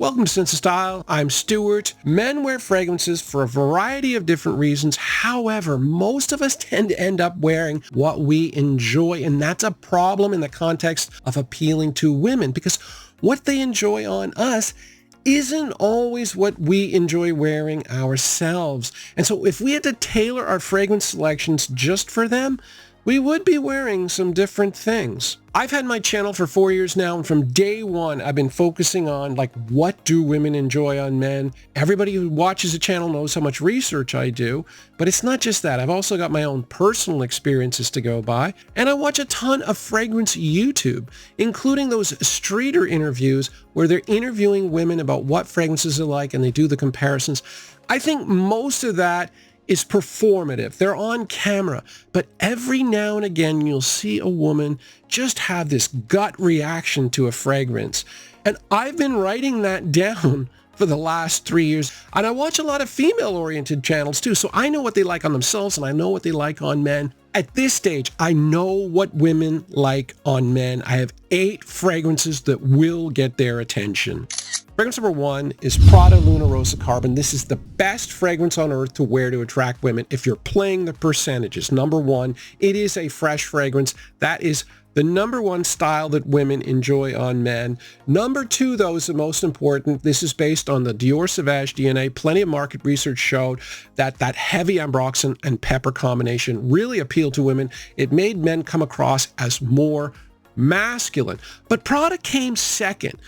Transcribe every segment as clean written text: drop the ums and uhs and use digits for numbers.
Welcome to Sense of Style. I'm Stuart. Men wear fragrances for a variety of different reasons. However, most of us tend to end up wearing what we enjoy, and that's a problem in the context of appealing to women because what they enjoy on us isn't always what we enjoy wearing ourselves. And so if we had to tailor our fragrance selections just for them, we would be wearing some different things. I've had my channel for 4 years now, and from day one, I've been focusing on, what do women enjoy on men? Everybody who watches the channel knows how much research I do, but it's not just that. I've also got my own personal experiences to go by, and I watch a ton of fragrance YouTube, including those streeter interviews where they're interviewing women about what fragrances are like, and they do the comparisons. I think most of that is performative. They're on camera, but every now and again you'll see a woman just have this gut reaction to a fragrance. And I've been writing that down for the last 3 years. And I watch a lot of female-oriented channels too, so I know what they like on themselves and I know what they like on men. At this stage, I know what women like on men. I have 8 fragrances that will get their attention. Fragrance number 1 is Prada Luna Rossa Carbon. This is the best fragrance on earth to wear to attract women if you're playing the percentages. Number 1, it is a fresh fragrance. That is the number 1 style that women enjoy on men. Number 2, though, is the most important. This is based on the Dior Sauvage DNA. Plenty of market research showed that that heavy ambroxan and pepper combination really appealed to women. It made men come across as more masculine. But Prada came second.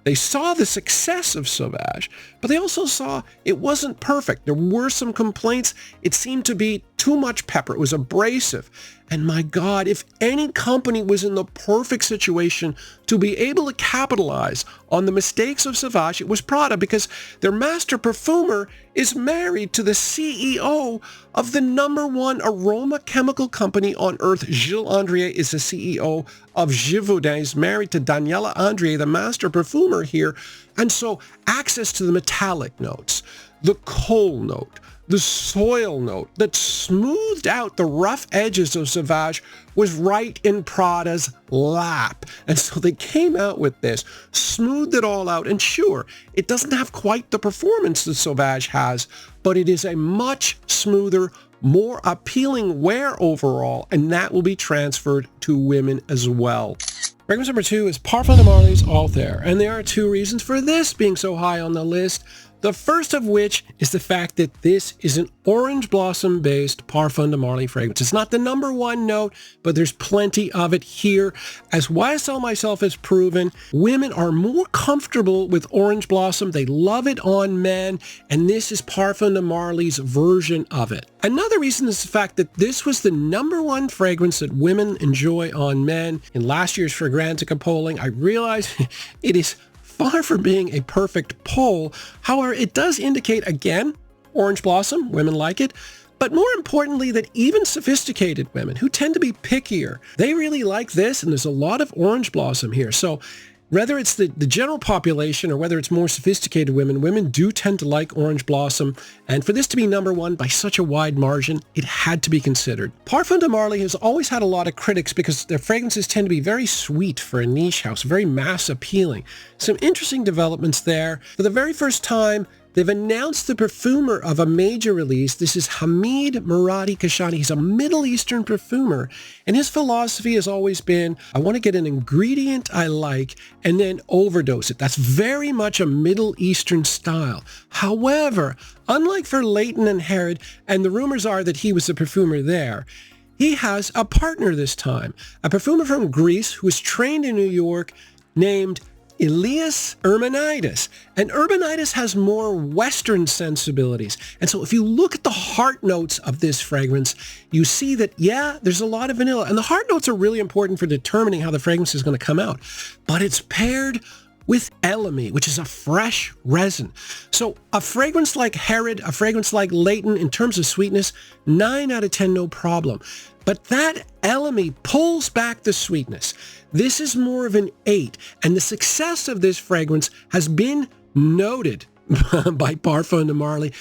They saw the success of Sauvage, but they also saw it wasn't perfect. There were some complaints. It seemed to be too much pepper. It was abrasive. And my God, if any company was in the perfect situation to be able to capitalize on the mistakes of Sauvage, it was Prada, because their master perfumer is married to the CEO of the number 1 aroma chemical company on earth. Gilles Andrier is the CEO of Givaudan. He's married to Daniela Andrier, the master perfumer here. And so access to the metallic notes, the coal note, the soil note that smoothed out the rough edges of Sauvage was right in Prada's lap. And so they came out with this, smoothed it all out. And sure, it doesn't have quite the performance that Sauvage has, but it is a much smoother, more appealing wear overall, and that will be transferred to women as well. Fragrance number 2 is Parfum de Marly's Althair, and there are 2 reasons for this being so high on the list. The first of which is the fact that this is an orange blossom-based Parfum de Marly fragrance. It's not the number 1 note, but there's plenty of it here. As YSL myself has proven, women are more comfortable with orange blossom. They love it on men, and this is Parfum de Marly's version of it. Another reason is the fact that this was the number 1 fragrance that women enjoy on men. In last year's Fragrantica polling, I realize it is far from being a perfect poll. However, it does indicate, again, orange blossom, women like it, but more importantly, that even sophisticated women who tend to be pickier, they really like this, and there's a lot of orange blossom here. So whether it's the general population or whether it's more sophisticated women, women do tend to like orange blossom. And for this to be number 1 by such a wide margin, it had to be considered. Parfum de Marly has always had a lot of critics because their fragrances tend to be very sweet for a niche house, very mass appealing. Some interesting developments there. For the very first time, they've announced the perfumer of a major release. This is Hamid Muradi Kashani. He's a Middle Eastern perfumer, and his philosophy has always been, I want to get an ingredient I like and then overdose it. That's very much a Middle Eastern style. However, unlike for Leighton and Herod, and the rumors are that he was the perfumer there, he has a partner this time, a perfumer from Greece who was trained in New York named Elias Urbanidis. And Urbanidis has more Western sensibilities. And so if you look at the heart notes of this fragrance, you see that, yeah, there's a lot of vanilla. And the heart notes are really important for determining how the fragrance is going to come out. But it's paired with elemi, which is a fresh resin. So a fragrance like Herod, a fragrance like Leighton, in terms of sweetness, 9 out of 10, no problem. But that elemi pulls back the sweetness. This is more of an 8, and the success of this fragrance has been noted by Parfum de Marly.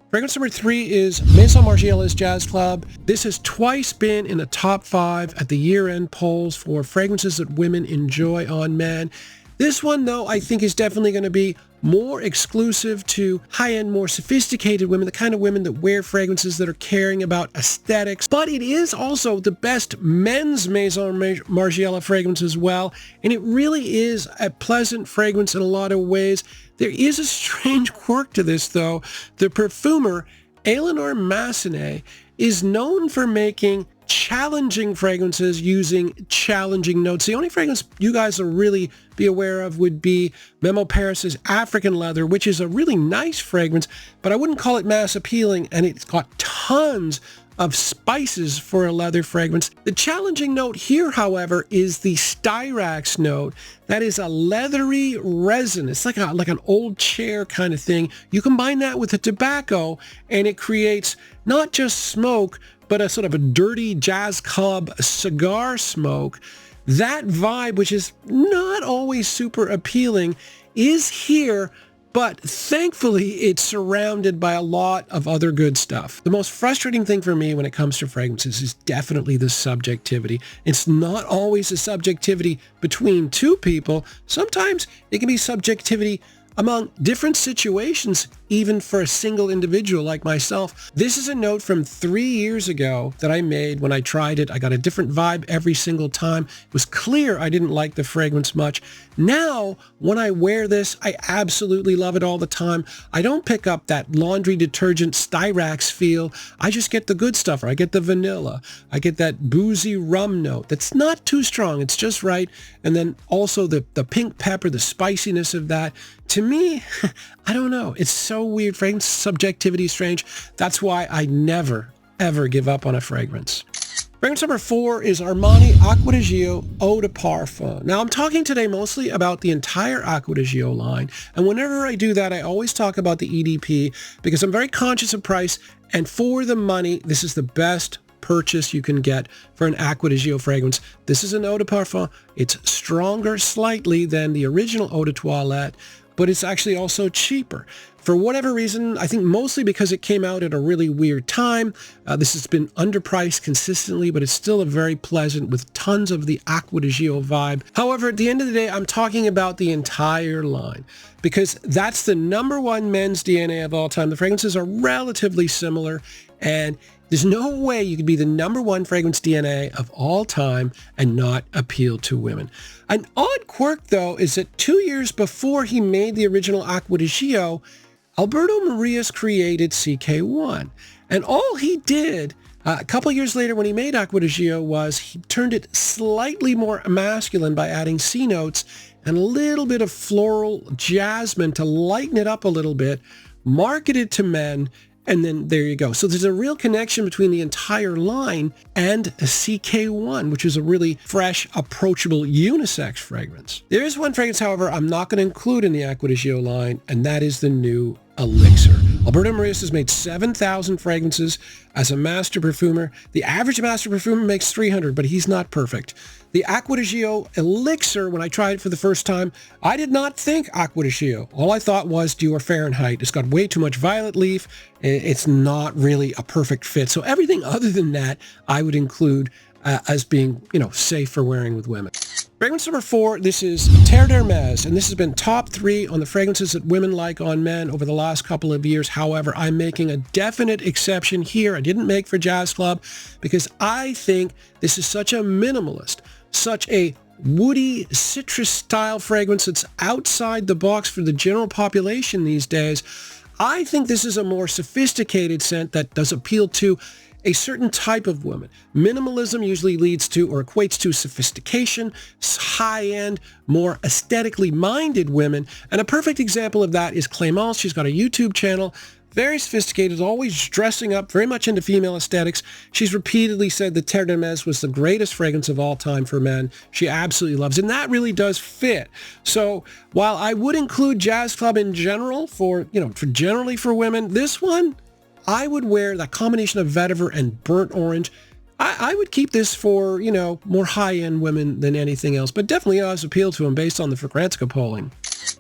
Fragrance number 3 is Maison Margiela's Jazz Club. This has twice been in the top 5 at the year-end polls for fragrances that women enjoy on men. This one, though, I think is definitely going to be more exclusive to high-end, more sophisticated women, the kind of women that wear fragrances that are caring about aesthetics. But it is also the best men's Maison Margiela fragrance as well, and it really is a pleasant fragrance in a lot of ways. There is a strange quirk to this, though. The perfumer, Eleanor Massenet, is known for making challenging fragrances using challenging notes. The only fragrance you guys will really be aware of would be Memo Paris's African Leather, which is a really nice fragrance, but I wouldn't call it mass appealing, and it's got tons of spices for a leather fragrance. The challenging note here, however, is the styrax note. That is a leathery resin. It's like an old chair kind of thing. You combine that with the tobacco, and it creates not just smoke, but a sort of a dirty jazz club cigar smoke. That vibe, which is not always super appealing, is here, but thankfully it's surrounded by a lot of other good stuff. The most frustrating thing for me when it comes to fragrances is definitely the subjectivity. It's not always a subjectivity between two people. Sometimes it can be subjectivity among different situations, even for a single individual like myself. This is a note from 3 years ago that I made when I tried it. I got a different vibe every single time. It was clear I didn't like the fragrance much. Now, when I wear this, I absolutely love it all the time. I don't pick up that laundry detergent styrax feel. I just get the good stuff. I get the vanilla. I get that boozy rum note that's not too strong. It's just right. And then also the pink pepper, the spiciness of that. To me, I don't know. It's so weird. Fragrance subjectivity is strange. That's why I never, ever give up on a fragrance. Fragrance number 4 is Armani Acqua di Gio Eau de Parfum. Now, I'm talking today mostly about the entire Acqua di Gio line. And whenever I do that, I always talk about the EDP because I'm very conscious of price. And for the money, this is the best purchase you can get for an Acqua di Gio fragrance. This is an Eau de Parfum. It's stronger slightly than the original Eau de Toilette, but it's actually also cheaper. For whatever reason, I think mostly because it came out at a really weird time. This has been underpriced consistently, but it's still a very pleasant with tons of the Acqua di Gio vibe. However, at the end of the day, I'm talking about the entire line because that's the #1 men's DNA of all time. The fragrances are relatively similar, and there's no way you could be the #1 fragrance DNA of all time and not appeal to women. An odd quirk, though, is that 2 years before he made the original Acqua di Gio, Alberto Marias created CK1. And all he did a couple years later when he made Acqua di Gio was he turned it slightly more masculine by adding C notes and a little bit of floral jasmine to lighten it up a little bit, marketed to men, and then there you go. So there's a real connection between the entire line and a CK1, which is a really fresh, approachable unisex fragrance. There is one fragrance, however, I'm not going to include in the Acqua di Gio line, and that is the new Elixir. Alberto Marias has made 7,000 fragrances as a master perfumer. The average master perfumer makes 300, but he's not perfect. The Acqua di Gio Elixir, when I tried it for the first time, I did not think Acqua di Gio. All I thought was Dior Fahrenheit. It's got way too much violet leaf. It's not really a perfect fit. So everything other than that, I would include as being, safe for wearing with women. Fragrance number 4, this is Terre d'Hermes, and this has been top 3 on the fragrances that women like on men over the last couple of years. However, I'm making a definite exception here. I didn't make for Jazz Club because I think this is such a minimalist, such a woody citrus style fragrance that's outside the box for the general population these days. I think this is a more sophisticated scent that does appeal to a certain type of woman. Minimalism usually leads to or equates to sophistication, high-end, more aesthetically minded women. And a perfect example of that is Klein. She's got a YouTube channel, very sophisticated, always dressing up, very much into female aesthetics. She's repeatedly said that Terre d'Hermes was the greatest fragrance of all time for men. She absolutely loves it, and that really does fit. So while I would include Jazz Club in general generally for women, this one, I would wear that combination of vetiver and burnt orange. I would keep this for, more high-end women than anything else, but definitely has appeal to them based on the Fragrantica polling.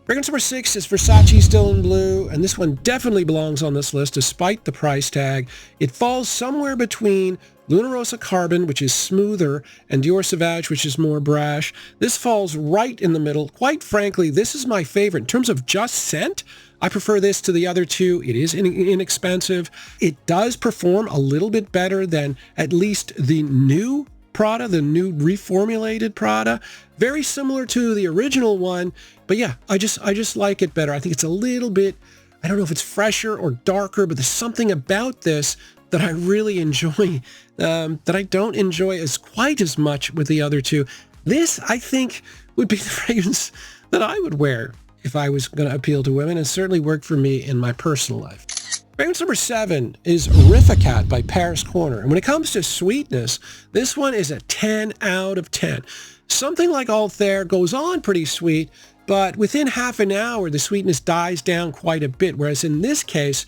Fragrance number 6 is Versace Still in Blue, and this one definitely belongs on this list despite the price tag. It falls somewhere between Luna Rossa Carbon, which is smoother, and Dior Sauvage, which is more brash. This falls right in the middle. Quite frankly, this is my favorite. In terms of just scent, I prefer this to the other two. It is inexpensive. It does perform a little bit better than at least the new Prada, the new reformulated Prada. Very similar to the original one, but yeah, I just like it better. I think it's a little bit, I don't know if it's fresher or darker, but there's something about this that I really enjoy, that I don't enjoy as quite as much with the other two. This, I think, would be the fragrance that I would wear if I was going to appeal to women, and certainly worked for me in my personal life. Fragrance number 7 is Rifaqaat by Paris Corner. And when it comes to sweetness, this one is a 10 out of 10. Something like Althair goes on pretty sweet, but within half an hour, the sweetness dies down quite a bit. Whereas in this case,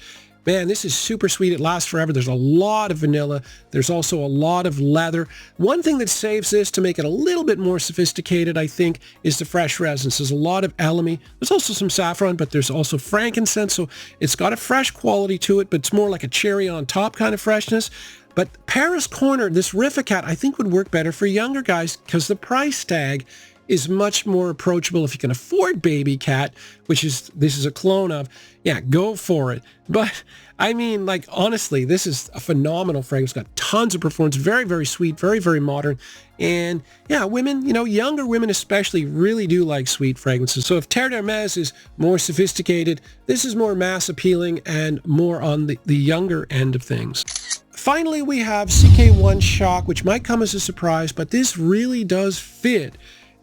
man, this is super sweet. It lasts forever. There's a lot of vanilla. There's also a lot of leather. One thing that saves this to make it a little bit more sophisticated, I think, is the fresh resins. There's a lot of elemi. There's also some saffron, but there's also frankincense. So it's got a fresh quality to it, but it's more like a cherry on top kind of freshness. But Paris Corner, this Rifaqaat, I think would work better for younger guys because the price tag is much more approachable. If you can afford Baby Cat, this is a clone of, yeah, go for it. But I mean, like, honestly, this is a phenomenal fragrance. Got tons of performance, very, very sweet, very, very modern. And yeah, women, younger women especially really do like sweet fragrances. So if Terre d'Hermes is more sophisticated, this is more mass appealing and more on the younger end of things. Finally, we have CK1 Shock, which might come as a surprise, but this really does fit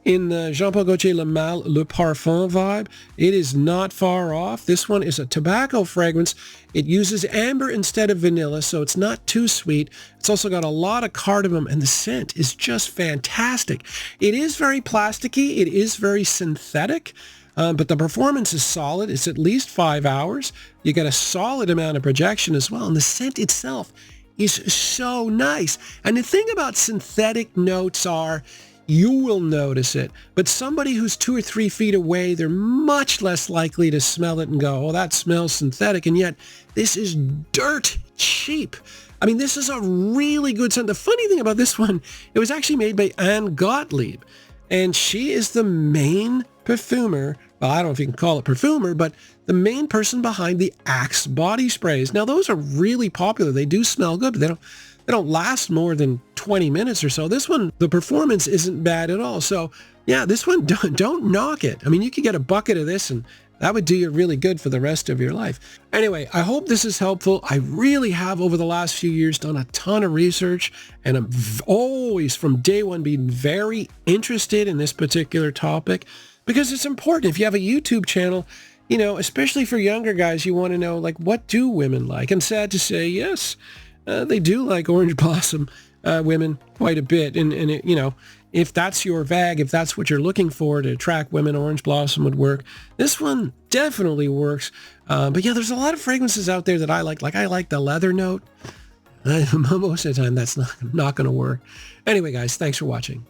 in the Jean-Paul Gaultier Le Mal Le Parfum vibe. It is not far off. This one is a tobacco fragrance. It uses amber instead of vanilla, so it's not too sweet. It's also got a lot of cardamom, and the scent is just fantastic. It is very plasticky. It is very synthetic, but the performance is solid. It's at least 5 hours. You get a solid amount of projection as well, and the scent itself is so nice. And the thing about synthetic notes are, you will notice it, but somebody who's 2 or 3 feet away, they're much less likely to smell it and go, oh, that smells synthetic. And yet this is dirt cheap. I mean, this is a really good scent. The funny thing about this one, it was actually made by Anne Gottlieb, and she is the main perfumer. Well, I don't know if you can call it perfumer, but the main person behind the Axe body sprays. Now, those are really popular. They do smell good, but they don't last more than 20 minutes or so. This one, the performance isn't bad at all. So yeah, this one, don't knock it. I mean, you could get a bucket of this and that would do you really good for the rest of your life. Anyway, I hope this is helpful. I really have over the last few years done a ton of research, and I'm always from day one been very interested in this particular topic because it's important. If you have a YouTube channel, especially for younger guys, you want to know, like, what do women like? And sad to say, yes, they do like orange blossom women quite a bit. And it, if that's your vag, if that's what you're looking for to attract women, orange blossom would work. This one definitely works. But yeah, there's a lot of fragrances out there that I like. Like, I like the leather note. Most of the time, that's not going to work. Anyway, guys, thanks for watching.